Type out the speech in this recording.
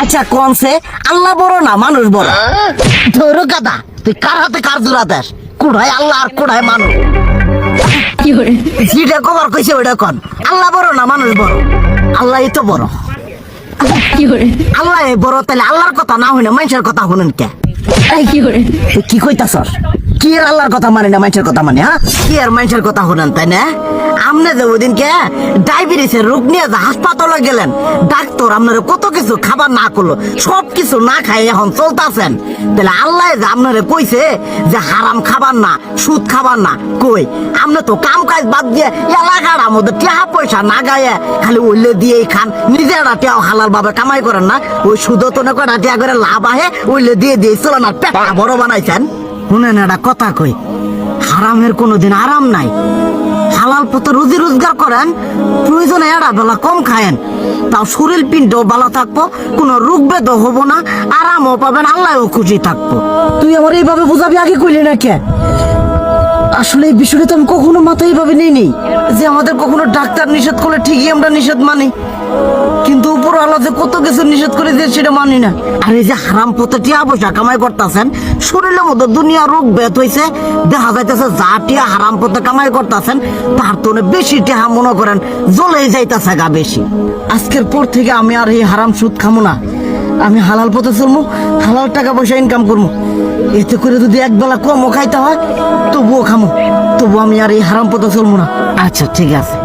আচ্ছা কোনছে আল্লাহ বড় না মানুষ বড়? ধরো গাদা, তুই কার হাতে কার জোড়া দেশ? কুড়ায় আল্লাহ আর কুড়ায় মানুষ। যেটা কবার কইছে ওইটা কন। আল্লাহ বড় না মানুষ বড়? আল্লাহ তো বড়। আল্লাহ বড়, তাহলে আল্লাহর কথা না হইনা মানুষের কথা শুনেন কে? কি কইতাছস? কি আর আল্লাহর কথা মানে না মানুষের কথা মানে? হ্যাঁ, কি আর মানুষের কথা শুনেন তাই না? আমনে যে ওই দিনকে ডায়াবেটিসের রোগ নিয়ে যে হাসপাতালে গেলেন, ডাক্তার আপনারা কত কিছু খাবার না করলো, সব কিছু না খাই এখন চলতেছেন। তাহলে আল্লাহ যে আপনারা কইছে যে হারাম খাবার না, সুদ খাবার না, কই আপনি তো কাম কাজ বাদ দিয়ে এলাকার আমাদের টাকা পয়সা না গায়ে খালি ওইলে দিয়েই খান, নিজেরা টেও হালাল ভাবে কামাই করেন না, ওই সুদ তো না করে টেয়া করে লাভ আহে ওইলে দিয়ে দিয়ে চলেন আর পেট বড় বানাইছেন। শুনেন একটা কথা কই, হারামের কোনোদিন আরাম নাই। হালাল পথে রুজি রোজগার করেন, প্রয়োজনে এরা বেলা কম খায়েন, তাও শরীর পিণ্ডও ভালো থাকবো, কোনো রোগ বেদও হবো না, আরামও পাবেন, আল্লাহও খুশি থাকবো। তুই আমার এইভাবে বুঝাবি আগে কইলি না কে? আসলে এই বিষয়টা তো আমি কখনো মাথায় এইভাবে নেই যে আমাদের কখনো ডাক্তার নিষেধ করলে ঠিকই আমরা নিষেধ মানি, কিন্তু উপর আল্লাহ যে কত কিছু নিষেধ করে দিয়ে সেটা মানি না। আর এই যে হারাম পথে টিয়া পয়সা কামাই করতেছেন, শরীরের মধ্যে দুনিয়া রোগ ব্যাধ হয়েছে, দেখা যাইতেছে যা টিয়া হারাম পথে কামাই করতেছেন তার তো বেশি টিয়া মনে করেন জ্বলেই যাইতেছে গা বেশি। আজকের পর থেকে আমি আর এই হারাম সুদ খামো না, আমি হালাল পথে চলবো, হালাল টাকা পয়সা ইনকাম করবো। এতে করে যদি একবেলা কমও খাইতে হয় তবুও খামো, তবু আমি আর এই হারাম পথে চলবো না। আচ্ছা ঠিক আছে।